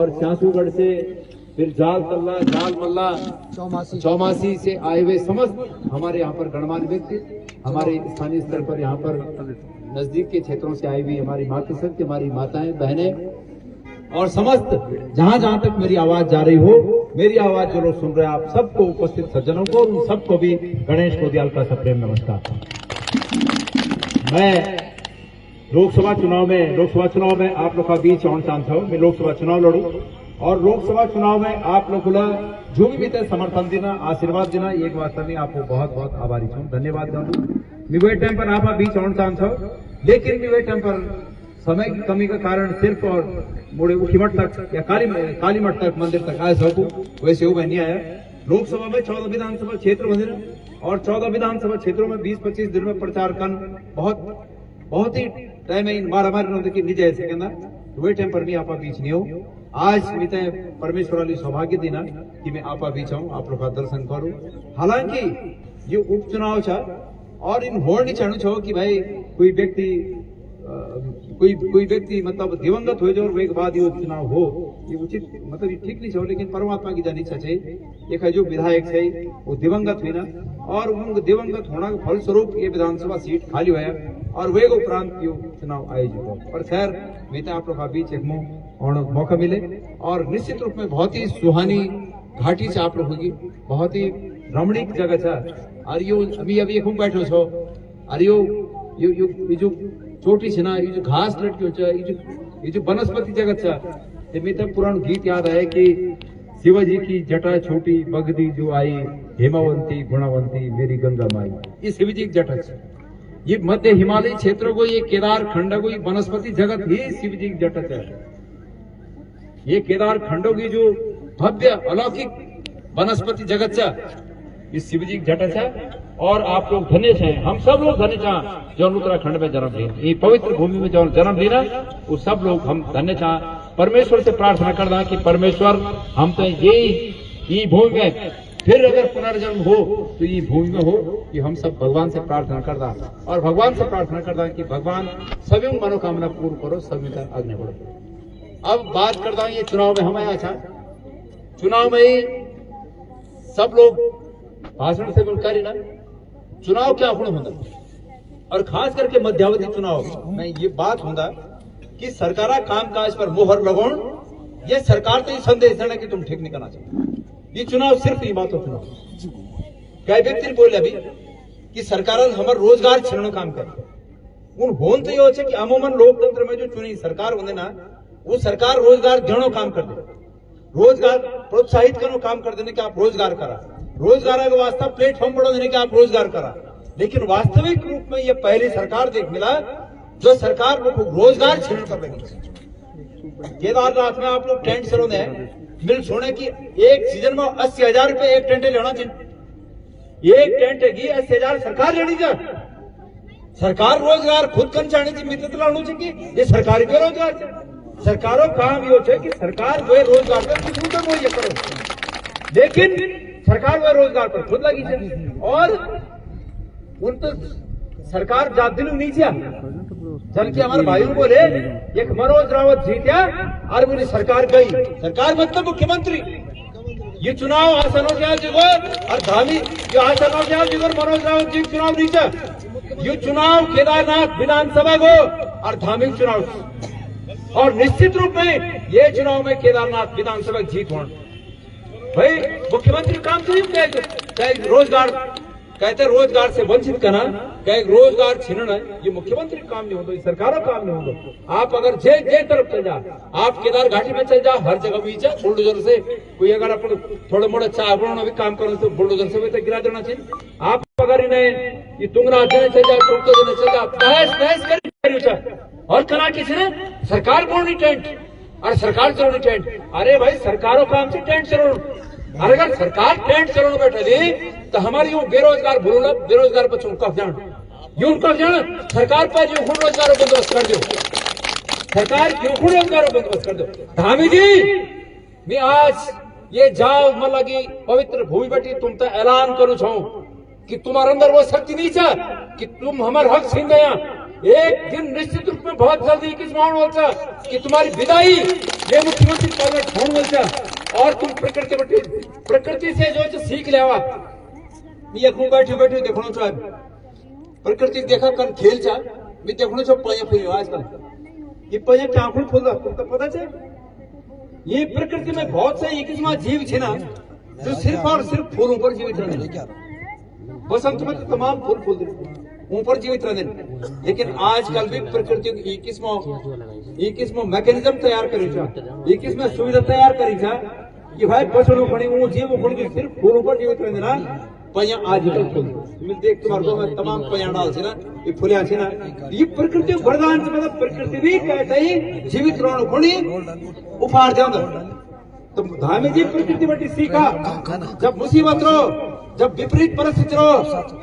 और श्यासुगढ़ से, फिर जाल तल्ला, जाल मल्ला, चौमासी से आए हुए समस्त हमारे यहाँ पर गणमान्य व्यक्ति, हमारे स्थानीय स्तर पर यहाँ पर नजदीक के क्षेत्रों से आई हुई हमारी मातृशक्ति, हमारी माताएं, बहनें और समस्त जहां जहां तक मेरी आवाज जा रही हो, मेरी आवाज जो लोग सुन रहे हैं, आप सबको, उपस्थित सज्जनों को, उन सबको भी गणेश कोदियाल का सप्रेम नमस्कार। मैं लोकसभा चुनाव में आप लोग का बीच और चांस हो, मैं लोकसभा चुनाव लड़ू और लोकसभा चुनाव में आप लोग जो भी बीते समर्थन देना, आशीर्वाद देना, एक वास्तव में आपको बहुत बहुत आभारी छूँ, धन्यवाद दूँ। मैं वे टाइम पर आप बीच और चांस हो, लेकिन मैं वे टाइम पर समय की कमी का कारण सिर्फ और मोड़े उखीमठ तक या काली मठ तक मंदिर तक आए सकूं, वैसे वो मैं नहीं आया। लोकसभा में 14 विधानसभा क्षेत्र बने और 14 विधानसभा क्षेत्रों में 20-25 दिन में प्रचार कर बहुत ही टाइम है मारामारी की निज ऐसे कहना, तो वे टाइम पर भी आप बीच नहीं हो। आज मैं परमेश्वर सौभाग्य देना कि मैं आप बीच आऊँ, आप लोग का दर्शन करूँ। हालांकि ये उपचुनाव था और इन होड़ नहीं चाहू छो कि भाई कोई व्यक्ति मतलब दिवंगत हो जाए और एक बाद ये उपचुनाव हो, ये उचित मतलब ये ठीक नहीं छो। लेकिन परमात्मा की जानी चाहिए, एक है जो विधायक है वो दिवंगत हुई ना, और उन दिवंगत होने के फलस्वरूप ये विधानसभा सीट खाली हुआ और वे उपरांत ये चुनाव आयोजित हो। और खैर मैं तो आप लोग का बीच एक मौका मिले और निश्चित रूप में बहुत ही सुहानी घाटी से आप लोग होगी, बहुत ही रमणीक जगह था। और यो अभी खूब बैठो छो, और ये जो चोटी छे ना, ये जो घास लटकी हो, ये जो वनस्पति जगत छा, मैं तो पुराण गीत याद आए कि शिवाजी की जटा छोटी बगदी जो आई, हेमावंती गुणावंती मेरी गंगा माई। ये शिवजी की जटा है, ये मध्य हिमालय क्षेत्रों को, ये केदार खंड को, ये वनस्पति जगत ही शिवजी की जटा है। ये केदार खंडों की जो भव्य अलौकिक वनस्पति जगत है, इस शिवजी की जटा है। और आप लोग धन्य हैं, हम सब लोग धन्य चाह जो उत्तराखंड में जन्म लिया, ये पवित्र भूमि में जो जन्म लेना, वो सब लोग हम धन्य चाह। परमेश्वर से प्रार्थना करना कि परमेश्वर हम तो ये भूमि में फिर अगर पुनर्जन्म हो तो ये भूमि में हो, कि हम सब भगवान से प्रार्थना करता और भगवान से प्रार्थना करता कि भगवान सभी मनोकामना पूर्ण करो, सभी का आज्ञा बढ़ो। अब बात करता हूँ ये चुनाव में हम आया था, चुनाव में ही सब लोग भाषण से बोलकर ही ना, चुनाव क्या होता और खास करके मध्यावधि चुनाव में ये बात होता कि सरकारा कामकाज पर मोहर लगाउण, ये सरकार तो ये संदेश देना कि तुम ठीक नहीं करना चाहते। ये चुनाव सिर्फ ये बात हो चुनाव कई व्यक्ति बोले अभी कि सरकार हमारे रोजगार छीनने काम करे, उन होन तो ये कि अमूमन लोकतंत्र में जो चुनी सरकार होने ना, वो सरकार रोजगार देने काम कर दे, रोजगार प्रोत्साहित करने काम कर देने के आप रोजगार करा, रोजगार का वास्ता प्लेटफॉर्म बढ़ा देने के आप रोजगार करा। लेकिन वास्तविक रूप में ये पहली सरकार देख मिला जो सरकार लोग रोजगार छीन कर रही। केदारनाथ में आप लोग टेंट चलो मिल सोने की एक सीजन में 80,000 रुपए एक टेंट लेना चाहिए, एक टेंट की 80,000 सरकार लेनी जा, सरकार रोजगार खुद कर चाहनी चाहिए, मित्र लानी चाहिए, ये सरकारी बेरोजगार है। सरकारों काम ये है कि सरकार वो रोजगार पर किसी को मुहैया करो, लेकिन सरकार वो रोजगार पर खुद लगी है। और उन तो सरकार जात दिनों नीचे जल के हमारे भाइयों बोले एक मनोज रावत जीत्या और मेरी सरकार गई, सरकार मतलब मुख्यमंत्री। ये चुनाव आसन हो गया जिगोर और धामी, ये आसन हो गया जिगोर मनोज रावत जी चुनाव नीचे, ये चुनाव केदारनाथ विधानसभा को और धार्मिक चुनाव, और निश्चित रूप में ये चुनाव में केदारनाथ विधानसभा जीत होना। भाई मुख्यमंत्री काम तो चाहे रोजगार कहते रोजगार से वंचित करना, कहे रोजगार छीनना, ये मुख्यमंत्री काम नहीं होता, सरकारों काम नहीं होता। आप अगर जे तरफ चल जा, आप केदार घाटी में चल जा, हर जगह बीच है बुलडोजर से, कोई अगर अपन थोड़ा मोड़ा चाह बनाना भी काम करो तो बुलडोजर से भी तो गिरा देना चाहिए। आप अगर इन्हें ये तुंगरा देने चल जा, टूटते देने चल जा, तहस कर और करा किसी ने सरकार बोलनी टेंट और सरकार चलानी टेंट। अरे भाई सरकारों काम से टेंट चलो, और अगर सरकार टेंट चलाने बैठे दी तो हमारी वो बेरोजगार भूलो, बेरोजगार बच्चों का जान ये उनका जान सरकार पर जो खुद रोजगार बंदोबस्त कर दो, सरकार क्यों खुद रोजगार बंदोबस्त कर दो। धामी जी मैं आज ये जाओ मतलब की पवित्र भूमि बैठी तुम तो ऐलान करू छो कि तुम्हारे अंदर वो शक्ति नहीं है कि तुम हमारे हक छीन गया, एक दिन निश्चित रूप में बहुत जल्दी किस माहौल बोलता कि तुम्हारी विदाई ये मुख्यमंत्री पद में फोन बोलता और तुम प्रकृति से जो सीख लेवा ये खूब बैठे बैठे देखो चाहे प्रकृति देखा कर खेल चा मैं देखो छो पया फिर आजकल ये पया टाँखुल खोल तुमको पता है ये प्रकृति में बहुत से एक किस्म जीव छे ना जो सिर्फ और सिर्फ फूलों पर जीवित रहते बसंत में तो तमाम फूल फूल ऊपर जीवित रहते लेकिन आजकल भी प्रकृति एक किस्म मैकेनिज्म तैयार करी एक किस्म सुविधा तैयार करी कि भाई बसड़ों खड़ी वो जीव खड़ी सिर्फ फूलों पर जीवित रहते ना पया आजकल फूल तुम देख तुम्हारे में तमाम पया डाल छे ना ये फुलिया छे ना ये प्रकृति वरदान से मतलब प्रकृति भी कहते ही जीवित रहने खड़ी उपहार देंगे तो धामी जी प्रकृति बटी सीखा जब मुसीबत रो जब विपरीत परिस्थिति रो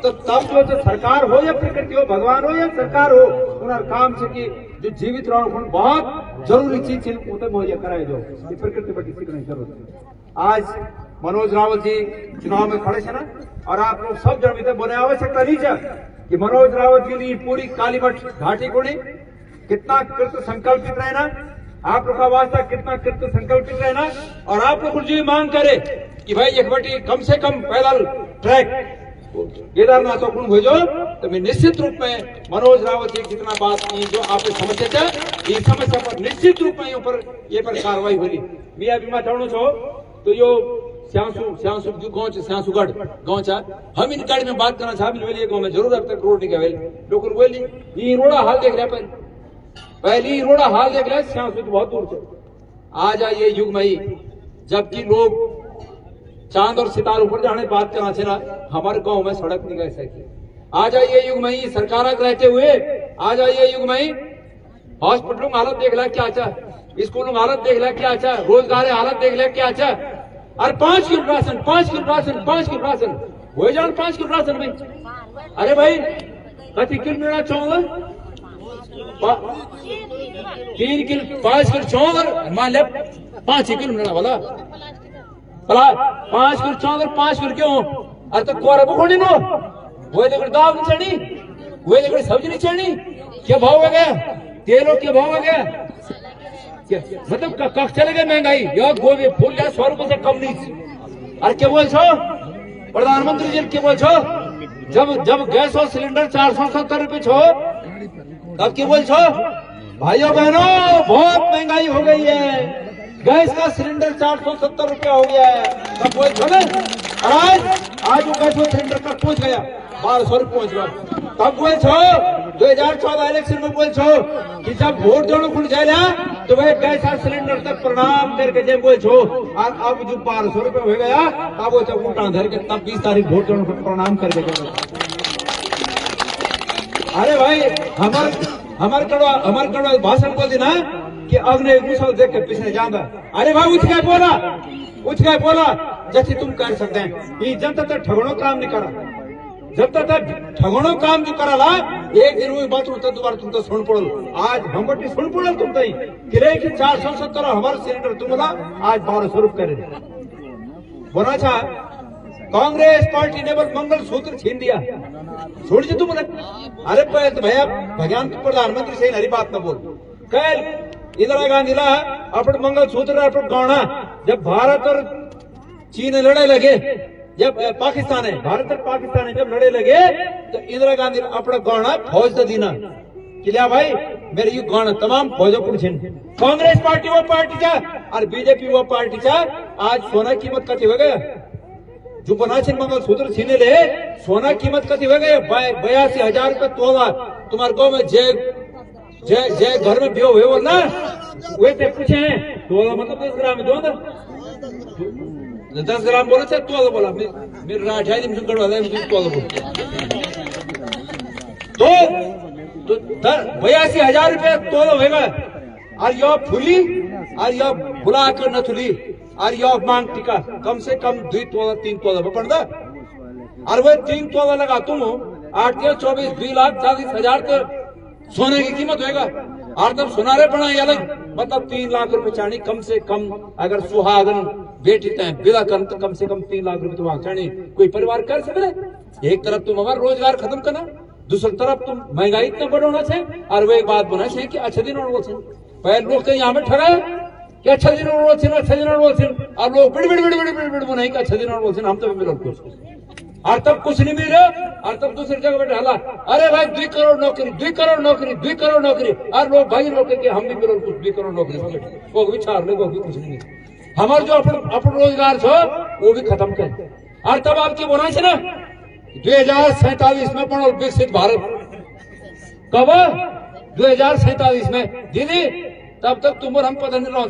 तो तब जो सरकार हो या प्रकृति हो भगवान हो या सरकार हो उनका काम से कि जो जीवित रहने बहुत जरूरी चीज है उसे मुहैया कराए जो ये प्रकृति बटी सीखने की जरूरत है। आज मनोज रावत जी चुनाव में खड़े थे ना और आप लोग सब जन बोले आवश्यकता नहीं है कि मनोज रावत जी ने पूरी कालीमठ घाटी को कितना कृत संकल्पित रहना आप लोग का वास्ता कितना कृत संकल्पित रहना और आप लोग जो मांग करे कि भाई एक बटी कम से कम पैदल ट्रैक केदारनाथ को भेजो तो मैं निश्चित रूप में मनोज रावत जी कितना बात की जो आपने समस्या ये समस्या पर निश्चित रूप में ये पर कार्रवाई होगी मैं अभी मैं चाहूँ छो तो यो श्यासु जो गाँव श्यासुगढ़ गाँव चा हम इन गाड़ी में बात करना चाह गाँव में जरूर अब तक रोड नहीं गए लोग बोली ये रोड़ा हाल देख रहे पहली रोड़ा हाल देख रहे श्यासु तो बहुत दूर से आ जाइए युग में ही जबकि लोग चांद और सितारों पर जाने बात करना चाहिए ना हमारे गांव में सड़क नहीं गए सकी आ जाइए युग में ही सरकार रहते हुए आ जाइए युग में ही हॉस्पिटलों की हालत देख ला क्या अच्छा स्कूलों की हालत देख ला क्या अच्छा रोजगार हालत देख ला क्या अच्छा और 5 kilo ration 5 kilo ration 5 kilo ration हो जाओ 5 किलो राशन में अरे भाई कति किलो मिलना चाहूंगा 3 किलो 5 किलो चाहूंगा मान ले 5 किलो मिलना वाला भला 5 किलो चावल 5 किलो क्यों अरे तो कोरा बुखोड़ी नो वो लेकर दाल नहीं चढ़नी वो लेकर सब्जी नहीं चढ़नी क्या भाव हो गया तेलों के भाव हो गया क्या मतलब कख चले गए महंगाई यो गोभी फूल या 100 रुपए से कम नहीं अरे क्या बोल छो प्रधानमंत्री जी क्या बोल छो जब गैस और सिलेंडर 470 रुपए छो तब क्या बोल छो भाइयों बहनों बहुत महंगाई हो गई है गैस का सिलेंडर 470 रुपया हो गया है तब बोल छो ना आज वो गैस और सिलेंडर तक पहुंच गया 1200 रुपये पहुंच गया तब बोल छो 2014 इलेक्शन में बोल छो कि जब वोट देने खुल जाएगा तो वह गैस और सिलेंडर तक प्रणाम करके जब बोल छो और अब जो 1200 रुपये हो गया तब वो जब उल्टा धर के तब 20 तारीख वोट देने को प्रणाम करके अरे भाई हमारे कड़वा भाषण बोल देना कि अग्नि मुसल देख के पीछे जाना अरे भाई उठ गए बोला जैसे तुम कर सकते हैं ये जनता तक ठगड़ो काम नहीं करा जनता तक ठगड़ो काम जो करा ला एक दिन वो बात होता दोबारा तुम तो सुन पड़ो आज हम बटी सुन पड़ो तुम तई किरे की 470 हमारे सिलेंडर तुम बोला आज 1200 रुपये करे बोला था कांग्रेस पार्टी ने बस मंगल सूत्र छीन दिया छोड़ जी तुम अरे भैया भगवान प्रधानमंत्री से हरी बात न बोल कल इंदिरा गांधी ला अपन मंगल सूत्र अपन गौना जब भारत और चीन लड़े लगे जब पाकिस्तान है भारत और पाकिस्तान है जब लड़े लगे तो इंदिरा गांधी अपना गौना फौज तो दीना कि लिया भाई मेरे ये गौना तमाम फौजों को छीन कांग्रेस पार्टी वो पार्टी था और बीजेपी वो पार्टी था आज सोना कीमत कथी हो गया जो बना छीन मंगल सूत्र छीने ले सोना कीमत कथी हो गया 82,000 रुपये तोला तुम्हारे गाँव में जय घर में बियो हुए ना वे ते पूछे हैं तोला मतलब 10 ग्राम दो ना 10 ग्राम बोले थे तोला बोला मेरे राठ है मुझे कड़वा दे मुझे तोला बोल तो 82,000 रुपये तोला होगा और यो फुली और यो बुला कर नथुली और यो मांग टिका कम से कम 2 तोला 3 तोला पड़ दा और वो 3 तोला लगा तुम 8 के 24 2,40,000 तो सोने की कीमत होगा और तब सुनारे पड़ा अलग मतलब 3 लाख रुपए चाणी कम से कम अगर सुहागन बेटी तय विदा कर तो कम से कम 3 लाख रुपए तुम्हारा चाणी कोई परिवार कर सकते एक तरफ तुम हमारा रोजगार खत्म करना दूसरी तरफ तुम महंगाई इतना बढ़ाना छे और वो एक बात बना छे कि अच्छे दिन और बोल पहले लोग तो यहाँ में ठगा कि अच्छा दिन और बोल अच्छा दिन और बोल और लोग बिड़ बनाई कि अच्छा दिन और बोल हम तो मिलो कुछ और तब कुछ नहीं मिल रहा और तब दूसरी जगह बैठे हला अरे भाई 2 करोड़ नौकरी 2 करोड़ नौकरी 2 करोड़ नौकरी और लोग भाई लोग के हम भी मिलो कुछ 2 करोड़ नौकरी वो भी छाड़ ले वो भी कुछ नहीं हमारे जो अपन रोजगार छो वो भी खत्म कर और तब आपकी बोना है ना 2047 में बनो विकसित भारत कब 2047 में दीदी तब तक तुम और हम पता नहीं रहो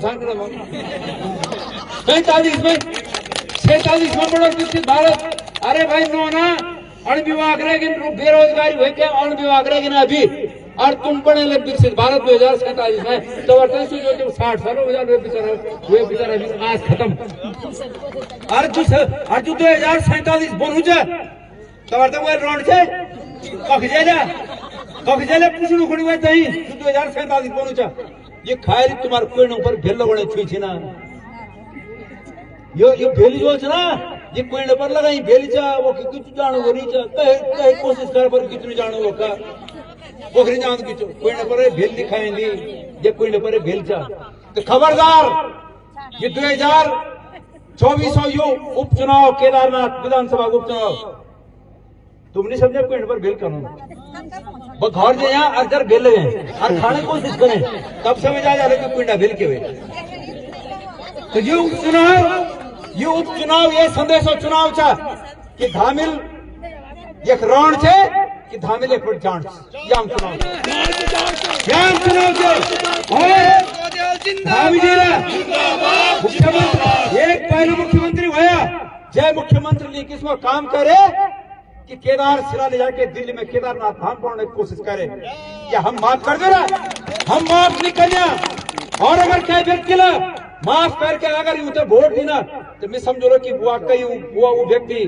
45 में 46 में बनो विकसित भारत अरे भाई नो ना अण विभाग रहेगी बेरोजगारी हुए क्या अण विभाग रहेगी ना अभी और तुम बने लग विकसित भारत 2047 में तो जो 60 साल हो जाए वे बेचारा अभी आज खत्म अर्जु 2047 बनू जा तो वो रोड से कखजेले पुछनु खड़ी हुए तही 2047 बनू जा ये खायरी तुम्हारे कोई ऊपर भेल बने छुई ना यो भेली जो है ना ये कोई पर लगाई भेली चा वो किच जानो वो नहीं चा कहे कोशिश कर पर कितनी जानो वो का पोखरी जान किचो कोई पर भेल दिखाएंदी ये कोई पर भेल चा तो खबरदार ये 2024 यो उपचुनाव केदारनाथ विधानसभा उपचुनाव तुम नहीं समझे कोई पर भेल करो वो घर जे यहाँ अगर भेल लगे और खाने की कोशिश करें तब समझ आ जाए कि कोई भेल के हुए तो ये उपचुनाव ये संदेश चुनाव था कि धामिल एक रण छे कि धामिल एक जान याम चुनाव और धामी जी मुख्यमंत्री एक पहले मुख्यमंत्री हुआ जय मुख्यमंत्री ली किसमें काम करे कि केदार शिला ले जाके दिल्ली में केदारनाथ धाम पहुंचने की कोशिश करे क्या हम माफ कर दे रहा हम माफ नहीं करना और अगर क्या व्यक्ति ला माफ करके अगर यूं तो वोट दी ना तो मैं समझो कि वो व्यक्ति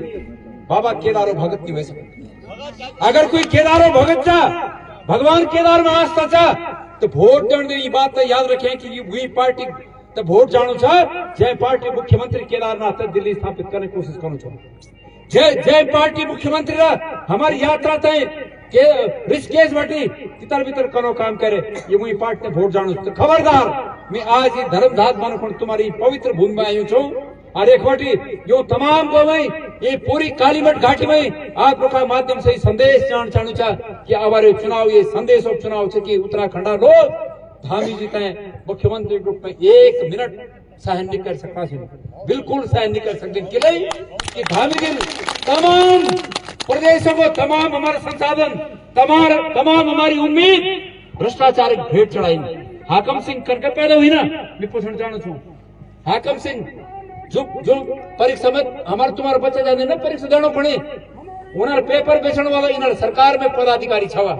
बाबा केदारो भगत की वैसे अगर कोई केदारो भगत था भगवान केदार में आस्था था तो वोट देने ये बात तो याद रखें कि वही पार्टी तो वोट जानो था जय पार्टी मुख्यमंत्री केदारनाथ दिल्ली स्थापित करने की कोशिश करो जय पार्टी मुख्यमंत्री हमारी यात्रा तय के ऋषिकेश बटी तितर बितर करो काम करे ये वही पार्टी वोट जानो तो खबरदार मैं आज ये धर्मधात मानो तुम्हारी पवित्र भूमि में आयु छू और एक बटी जो तमाम को मैं ये पूरी कालीमठ घाटी में आप लोग माध्यम से संदेश चाणु चा कि हमारे चुनाव ये संदेश और चुनाव है कि उत्तराखंड लोग धामी जी तय मुख्यमंत्री रूप में 1 मिनट सहन नहीं कर सकता बिल्कुल सहन नहीं कर सकते कि धामी जी तमाम प्रदेशों को तमाम हमारे संसाधन तमाम हमारी उम्मीद भ्रष्टाचार भेंट चढ़ाई हाकम सिंह करके पैदा हुई ना मैं पूछना चाहूँ छू हाकम सिंह जो परीक्षा में हमारे तुम्हारे बच्चे जाने ना परीक्षा देना पड़े उन्हें पेपर बेचने वाला इन सरकार में पदाधिकारी छवा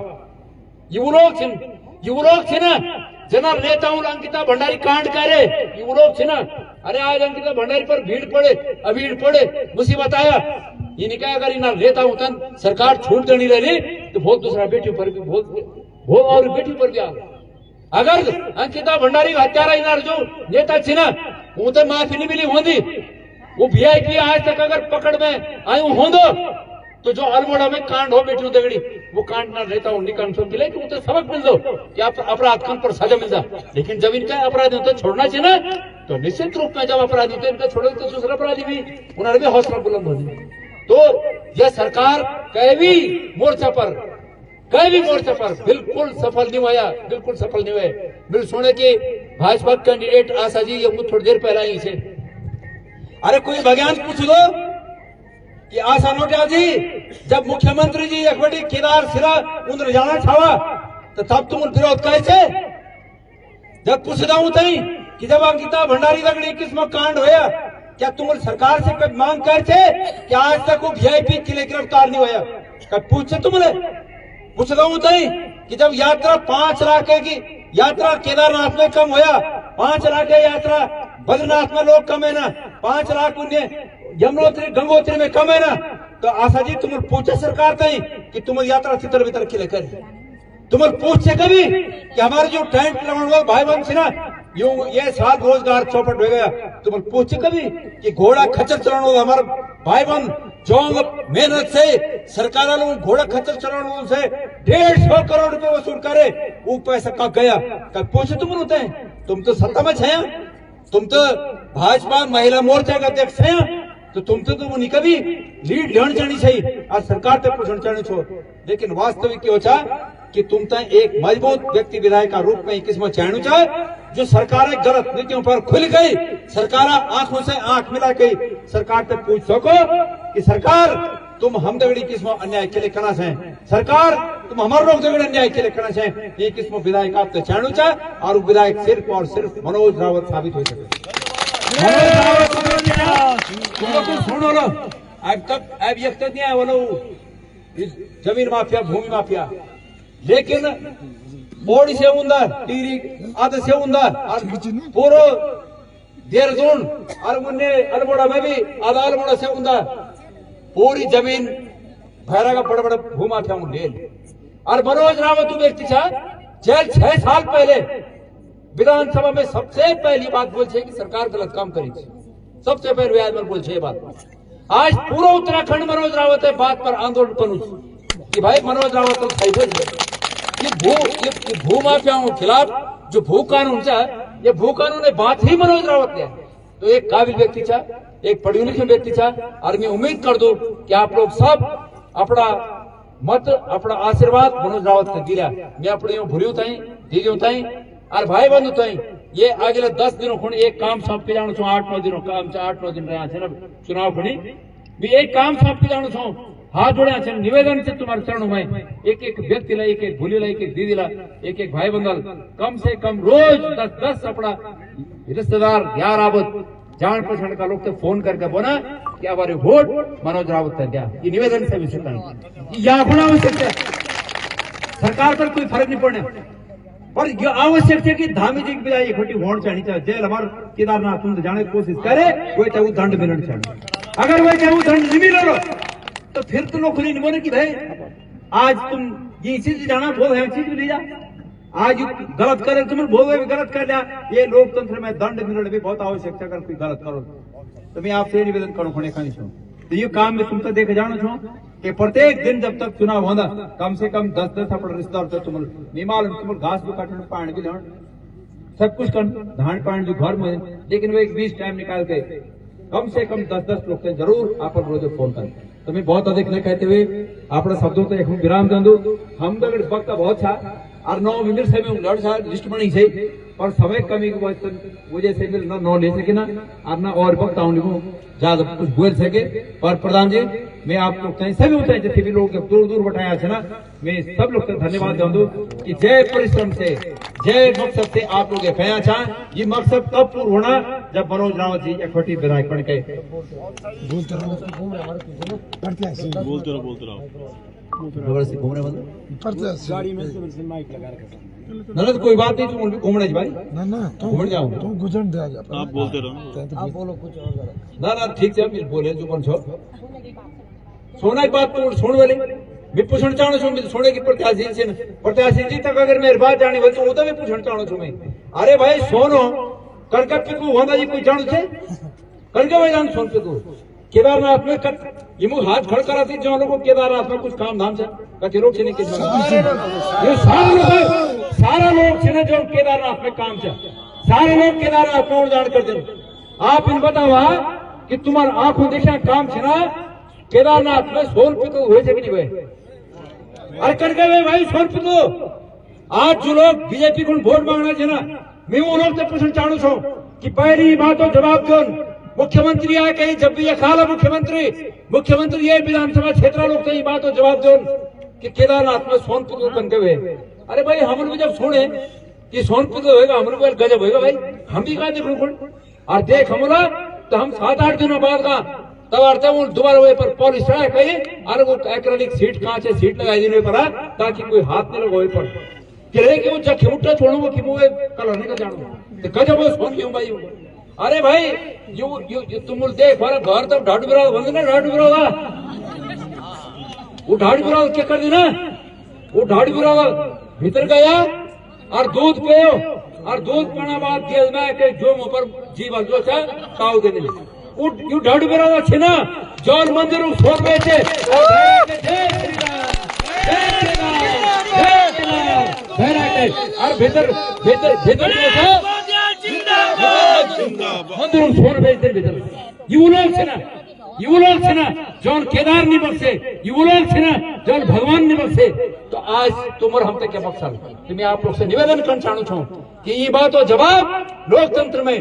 युवलोग थे ना जना नेताओं अंकिता भंडारी कांड करे युवलोग थे ना अरे आज अंकिता भंडारी पर भीड़ पड़े मुसीबत आया ये कहा अगर इन नेता तन सरकार छूट देनी रही तो बहुत दूसरा बेटी पर भी बहुत और बेटी पर भी अगर अंकिता भंडारी हत्यारा इन जो नेता थी ना वो तो माफी नहीं मिली होंगी वो वीआईपी आज तक अगर पकड़ में आयु होंदो तो जो अल्मोड़ा में कांड हो बेटी दगड़ी वो कांड ना रहता हूँ निकाल सो मिले तो सबक मिल दो कि आप अपराध खन पर सजा मिल जाए लेकिन जब इनका अपराधी होता छोड़ना चाहिए ना तो निश्चित रूप में जब अपराधी होते इनका छोड़ो तो दूसरा अपराधी भी उन्होंने भी हौसला बुलंद हो जाए तो यह सरकार कहीं भी मोर्चा पर बिल्कुल सफल नहीं हुआ बिल सुने की भाजपा कैंडिडेट आशा जी ये थोड़ी देर पहला ही से अरे कोई भगवान पूछ लो कि आशा नोटिया जी जब मुख्यमंत्री जी एक बड़ी केदार सिरा उधर जाना छावा तो तब तुम विरोध कैसे जब पूछता हूं तई कि जब अंकिता भंडारी लगड़ी किस्म कांड होया क्या तुम सरकार से कोई मांग करते कि आज तक वो वीआईपी के लिए गिरफ्तार नहीं होया कब पूछे तुमने पूछता हूं तई कि जब यात्रा 5 लाख की यात्रा केदारनाथ में कम होया 5 लाख यात्रा बद्रीनाथ में लोग कम है ना 5 लाख उन्हें यमुनोत्री गंगोत्री में कम है ना तो आशा जी तुम पूछे सरकार तई कि तुम यात्रा तितर बितर के लेकर तुम पूछे कभी कि हमारे जो टेंट लगाने भाई बहन से ना ये साल रोजगार चौपट हो गया तुम पूछे कभी कि घोड़ा खच्चर चलाने हमारे भाई बहन जो मेहनत से सरकार घोड़ा खच्चर चलाने से 150 करोड़ रुपए वसूल करे, वो पैसा कब गया? कब पूछे तुम होते हैं? तुम तो सत्ता में छे, तुम तो भाजपा महिला मोर्चा का अध्यक्ष है, तो तुम तो उन्हीं का भी लीड लेना चाहनी चाहिए और सरकार तक पूछना चाहनी छो। लेकिन वास्तविक क्या होता कि तुम तो एक मजबूत व्यक्ति विधायक का रूप में किस्म चाहना चाहे, जो सरकार गलत नीतियों पर खुल गई, सरकार आंखों से आंख मिला गई, सरकार तक पूछ सको कि सरकार तुम हम दगड़ी किस्म अन्याय के लिए करना चाहे, सरकार तुम हमारे लोग दगड़ी अन्याय के लिए करना चाहे, ये किस्म विधायक आप तो चाहना चाहे और वो विधायक सिर्फ और सिर्फ मनोज रावत साबित हो सके। तुम लोग सुनो लो, अब एक तक नहीं आया वो लोग जमीन माफिया, भूमि माफिया, लेकिन बोड़ी से उंदर टीरी आधे से उंदर और पूरा देहरादून और मुन्ने अल्मोड़ा में भी आधा अल्मोड़ा से उंदर पूरी जमीन भैरा का बड़ा बड़ा भू माफिया ले। और मनोज रावत व्यक्ति था जेल 6 साल पहले विधानसभा में सबसे पहली बात बोल छे कि सरकार गलत काम करी थी, सबसे पहले व्याज में बोल छे बात। आज पूरा उत्तराखंड मनोज रावत बात पर आंदोलन करूं कि भाई मनोज रावत तो सही है, ये भू माफियाओं के खिलाफ जो भू कानून था, ये भू कानून ने बात ही मनोज रावत ने। तो एक काबिल व्यक्ति था, एक पढ़े लिखे व्यक्ति था, और मैं उम्मीद कर दूं कि आप लोग सब अपना मत, अपना आशीर्वाद मनोज रावत ने दिया। मैं अपने भूलियो ताई दीजियो ताई और भाई बंधु ताई ये अगले 10 दिनों खुण एक काम सौंप के जानो छो, 8-9 दिनों काम 8-9 दिन रहा है चुनाव खुणी भी एक काम सौंप के जानो छो, हाथ जोड़ा छे, निवेदन से तुम्हारे चरणों में एक एक व्यक्ति ला, एक एक भूली ला, एक एक दीदी ला, एक एक भाई बंधल कम से कम रोज 10-10 अपना रिश्तेदार यार आबद जान पहचान का लोग तो फोन करके बोला कि हमारे वोट मनोज रावत कर गया। ये निवेदन से विषय आवश्यक है, सरकार पर कोई फर्क नहीं पड़ने पर यह आवश्यक है कि धामी जी की बजाय इकट्ठी होनी चाहिए। चाहे जेल हमारे केदारनाथ तुम जाने की कोशिश करे, वो चाहे वो दंड मिलना चाहिए। अगर वह चाहे वो दंड नहीं मिलो तो फिर तो लोग खुली नहीं बोले कि भाई आज तुम ये चीज जाना बोल है, चीज भी ले जा, आज गलत करे तुम बोल रहे गलत कर लिया। ये लोकतंत्र में दंड मिलने भी बहुत आवश्यक है। अगर कोई गलत करो तो मैं आपसे निवेदन करूँ खड़े खानी छो, तो ये काम में तुम तो देखे जानो छो कि प्रत्येक दिन जब तक चुनाव होना कम से कम 10-10 अपने रिश्तेदार तुम निमाल तुम घास भी काटने पानी भी लेना सब कुछ कर धान पानी जो घर में, लेकिन वो एक 20 टाइम निकाल के कम से कम 10-10 लोग से जरूर आप रोज फोन करें। तो मैं बहुत अधिक नहीं कहते हुए अपने शब्दों तो एक विराम दू। हम तो वक्त बहुत था और 9 मिनट से लड़ लिस्ट बनी से और समय कमी की वजह से मिल न ले सके ना और न और वक्त आने ज्यादा कुछ बोल सके। और प्रधान जी मैं आप लोग सभी होते हैं जितने भी लोग दूर दूर बैठाया है ना, मैं सब लोग से धन्यवाद दूं कि जय परिश्रम से जय मकसद से आप लोग कहा चाह ये मकसद तब पूर्ण होना जब मनोज रावत जी इकट्ठी विधायक बन गए। नरद कोई बात नहीं, तुम घूमने भाई ना घूम जाओ, तुम गुजर दे आप बोलते रहो, आप बोलो कुछ और ना ठीक है बोले जो कौन छो सोना की बात तो सुन वाले मैं पूछना चाहूँ छू सोने की प्रत्याशी से प्रत्याशी जी तक अगर मेरी बात जानी हो तो वो तो मैं पूछना चाहूँ छू मैं। अरे भाई सोनो करकट पे को होना जी कोई जानू छे करके भाई जान सोन पे को केदारनाथ में ये मुझे हाथ खड़ करा थी जो लोगों को केदारनाथ में कुछ काम धाम से कति लोग से नहीं ये सारा लोग से जो केदारनाथ में काम से सारे लोग केदारनाथ में उड़ान कर दे। आप इन बताओ कि तुम्हारे आंखों देखा काम से ना केदारनाथ में सोन पितु हुए थे कि नहीं हुए? अरे करके भाई सोन पितु आज जो लोग बीजेपी को वोट मांगना चाहिए ना, मैं वो लोग से पूछना चाहूँ छो कि पहली बात तो जवाब दो मुख्यमंत्री आए कहीं जब भी ये खाला मुख्यमंत्री ये विधानसभा क्षेत्र लोग कहीं बात तो जवाब दो कि केदारनाथ में सोन पितु बन के हुए। अरे भाई हम लोग जब सुने कि सोन पितु होगा हम लोग गजब होगा भाई, हम भी कहा देख और देख हम तो हम 7-8 दिनों बाद का तब अर्थ वो दोबारा वही पर पॉलिश कही और वो एक्रेलिक सीट कांच है सीट लगाई देने पर ताकि कोई हाथ नहीं लगे पर कि वो जब खिमुट्टा छोड़ो कि मुझे कलर नहीं कर जानो तो गजब वो सोन क्यों भाई। अरे भाई यू तुम देख हमारा घर तब ढाड विरोध बंद ना ढाड विरोध वो ढाड विरोध क्या कर देना वो ढाड विरोध भीतर गया और दूध पियो और दूध पीने बाद जेल में के जो मुंह पर जीवन जो था ताऊ देने यू ढाडू बेरा छे ना जौन मंदिर छोड़ बेचे और भीतर भीतर भीतर मंदिर छोड़ बेचते भीतर युवा लोग छे ना जौन केदार नहीं बख्शे युवा लोग छे ना जौन भगवान नहीं बख्शे तो आज तुमर हम तक क्या बख्शल तो मैं आप लोग से निवेदन कर चाहूँ छू कि ये बात और जवाब लोकतंत्र में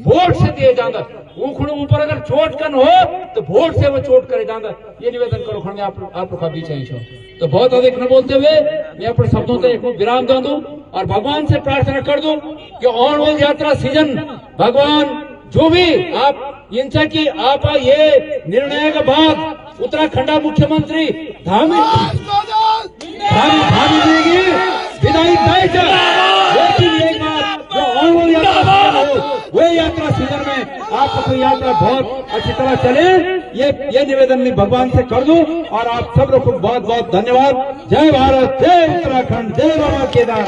वोट से दिए जाता ऊपर अगर चोट कन हो तो वोट से वो चोट करे जाता ये निवेदन करो खंड आप लोग का बीच है तो बहुत अधिक न बोलते हुए मैं अपने शब्दों से एक विराम दे दूं और भगवान से प्रार्थना कर दूं कि ऑन वर्ल्ड यात्रा सीजन भगवान जो भी आप इनसे कि आप ये निर्णय के बाद उत्तराखंड मुख्यमंत्री धामी देगी विदाई लेकिन एक बात जो ऑन वर्ल्ड यात्रा हो वो यात्रा सीजन में आपकी यात्रा बहुत अच्छी तरह चले ये निवेदन मैं भगवान से कर दूं और आप सब लोग को बहुत बहुत धन्यवाद। जय भारत, जय उत्तराखंड, जय बाबा केदार।